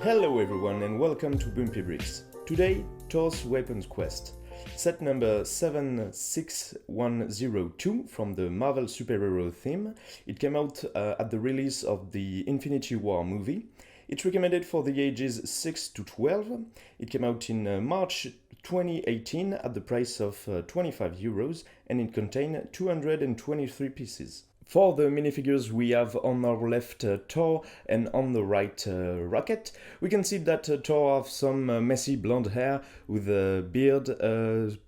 Hello everyone and welcome to Bumpy Bricks. Today, Thor's Weapons Quest. Set number 76102 from the Marvel superhero theme. It came out at the release of the Infinity War movie. It's recommended for the ages 6 to 12. It came out in March 2018 at the price of €25 and it contained 223 pieces. For the minifigures we have on our left Thor and on the right Rocket. We can see that Thor has some messy blonde hair with a beard,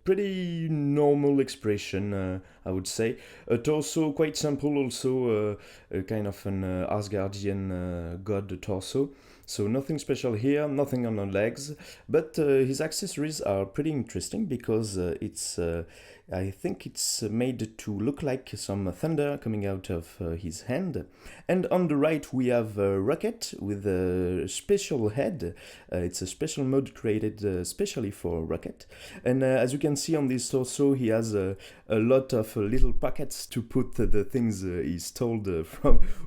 pretty normal expression I would say. A torso quite simple, also a kind of an Asgardian god torso. So nothing special here, nothing on the legs, but his accessories are pretty interesting because I think it's made to look like some thunder coming out of his hand. And on the right we have a Rocket with a special head. It's a special mode created specially for Rocket. And as you can see on this torso, he has a lot of little pockets to put the things he stole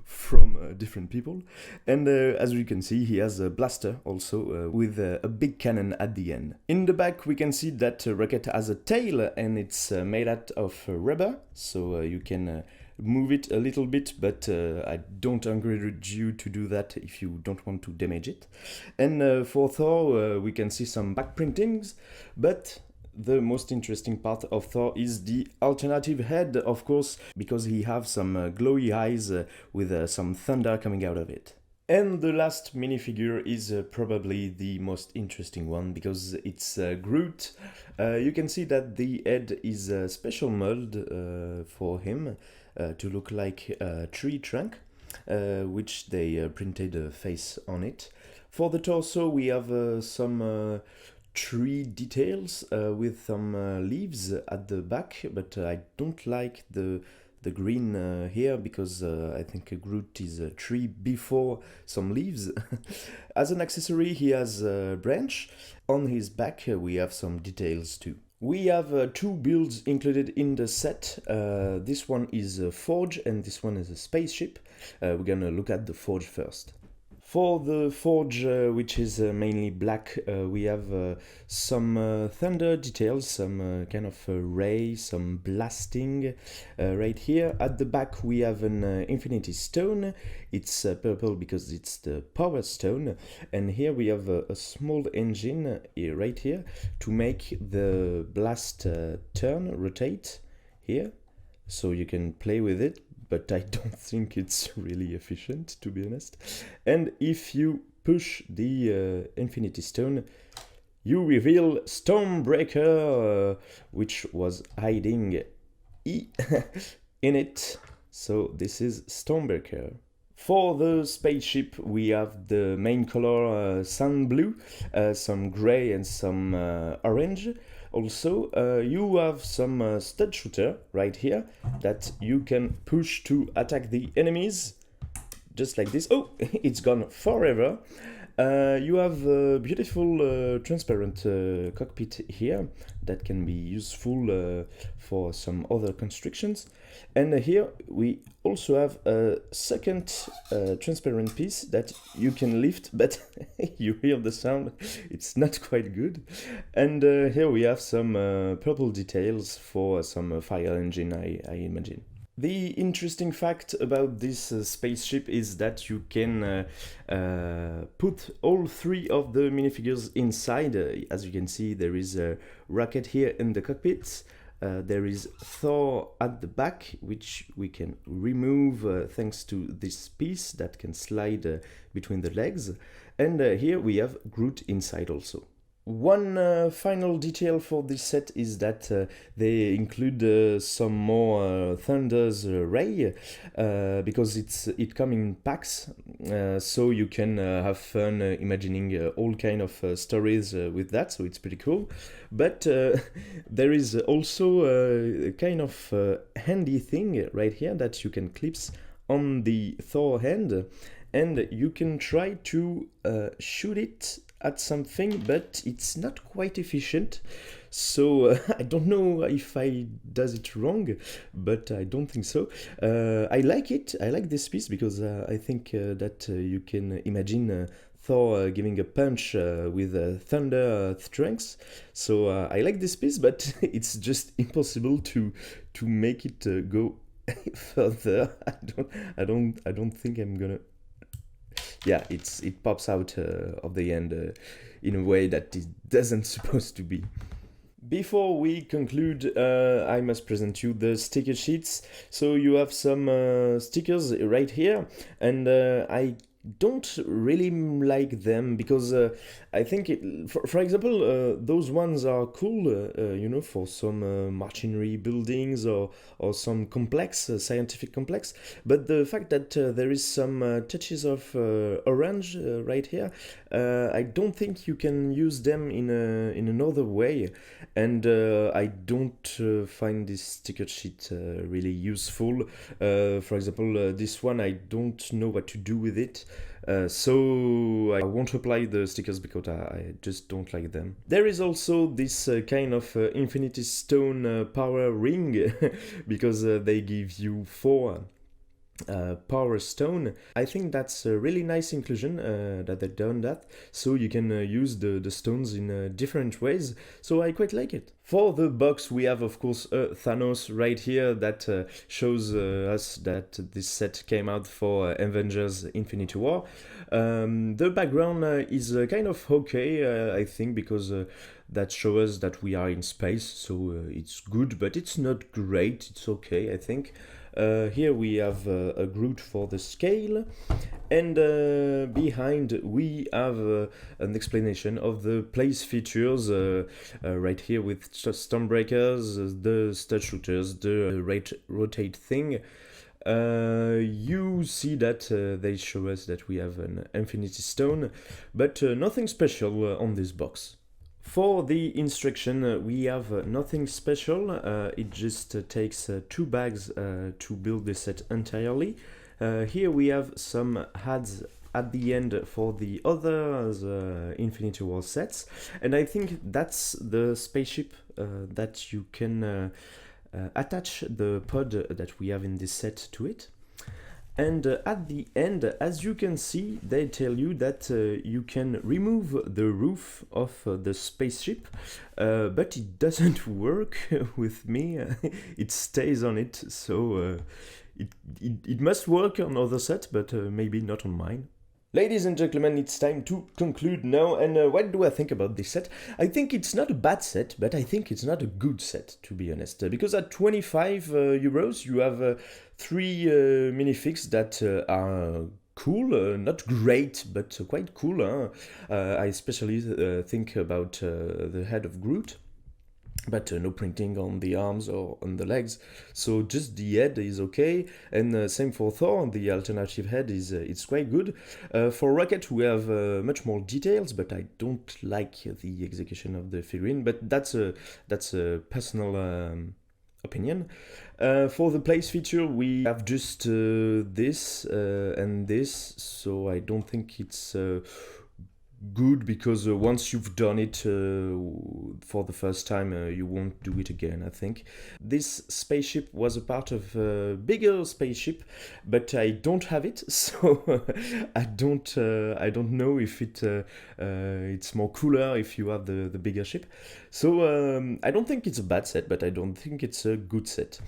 from different people. And as you can see, he has a blaster also with a big cannon at the end. In the back we can see that Rocket has a tail and it's made out of rubber, so you can move it a little bit, but I don't encourage you to do that if you don't want to damage it. And for Thor we can see some back printings, but the most interesting part of Thor is the alternative head, of course, because he has some glowy eyes with some thunder coming out of it. And the last minifigure is probably the most interesting one because it's Groot. You can see that the head is a special mold for him to look like a tree trunk, which they printed a face on it. For the torso we have some tree details with some leaves at the back, but I don't like the green here because I think Groot is a tree before some leaves. As an accessory he has a branch. On his back we have some details too. We have two builds included in the set. This one is a forge and this one is a spaceship. We're gonna look at the forge first. For the forge, which is mainly black, we have some thunder details, some kind of ray, some blasting right here. At the back we have an infinity stone. It's purple because it's the power stone. And here we have a small engine right here to make the blast rotate here. So you can play with it, but I don't think it's really efficient, to be honest. And if you push the Infinity Stone, you reveal Stormbreaker, which was hiding E in it. So this is Stormbreaker. For the spaceship we have the main color sun blue, some gray and some orange. Also, you have some stud shooter right here that you can push to attack the enemies, just like this. Oh, it's gone forever. You have a beautiful transparent cockpit here that can be useful for some other constructions. And here we also have a second transparent piece that you can lift, but you hear the sound, it's not quite good. And here we have some purple details for some fire engine, I imagine. The interesting fact about this spaceship is that you can put all three of the minifigures inside. As you can see, there is a Rocket here in the cockpit. There is Thor at the back, which we can remove thanks to this piece that can slide between the legs. And here we have Groot inside also. One final detail for this set is that they include some more Thunder's ray because it comes in packs, so you can have fun imagining all kind of stories with that, so it's pretty cool. But there is also a kind of handy thing right here that you can clip on the Thor hand, and you can try to shoot it at something, but it's not quite efficient. So I don't know if I does it wrong, but I don't think so. I like it. I like this piece because I think that you can imagine Thor giving a punch with thunder strength. So I like this piece, but it's just impossible to make it go further. I don't think I'm gonna. Yeah, it pops out of the end in a way that it doesn't supposed to be. Before we conclude, I must present you the sticker sheets. So you have some stickers right here, and I don't really like them because I think, for example, those ones are cool, for some machinery buildings or some complex, scientific complex. But the fact that there is some touches of orange right here, I don't think you can use them in another way. And I don't find this sticker sheet really useful. For example, this one, I don't know what to do with it. So I won't apply the stickers because I just don't like them. There is also this kind of Infinity Stone power ring because they give you 4 power stone. I think that's a really nice inclusion that they've done that, so you can use the stones in different ways, so I quite like it. For the box we have of course Thanos right here that shows us that this set came out for Avengers Infinity War. The background is kind of okay, I think, because that shows us that we are in space, so it's good, but it's not great, it's okay, I think. Here we have a Groot for the scale, and behind we have an explanation of the place features right here with Stormbreakers, the stud shooters, the rotate thing. You see that they show us that we have an Infinity Stone, but nothing special on this box. For the instruction, we have nothing special. It just takes 2 bags to build the set entirely. Here we have some ads at the end for the other Infinity War sets, and I think that's the spaceship that you can attach the pod that we have in this set to it. And at the end, as you can see, they tell you that you can remove the roof of the spaceship, but it doesn't work with me. It stays on it, so it must work on other sets, but maybe not on mine. Ladies and gentlemen, it's time to conclude now, and what do I think about this set? I think it's not a bad set, but I think it's not a good set, to be honest, because at 25 euros you have 3 minifigs that are cool, not great, but quite cool. I especially think about the head of Groot, but no printing on the arms or on the legs, so just the head is okay, and same for Thor. The alternative head is it's quite good. For Rocket we have much more details, but I don't like the execution of the figurine, but that's a personal opinion. For the place feature we have just this and this, so I don't think it's good, because once you've done it for the first time, you won't do it again, I think. This spaceship was a part of a bigger spaceship, but I don't have it, so I don't know if it's more cooler if you have the bigger ship. So I don't think it's a bad set, but I don't think it's a good set.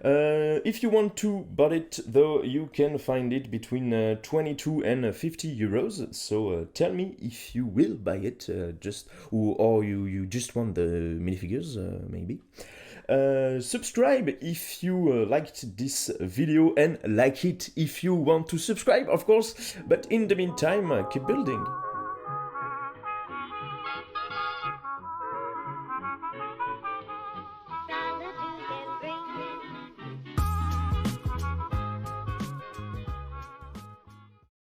If you want to buy it, though, you can find it between 22 and 50 euros. So tell me if you will buy it, or you just want the minifigures, maybe. Subscribe if you liked this video, and like it if you want to subscribe, of course. But in the meantime, keep building.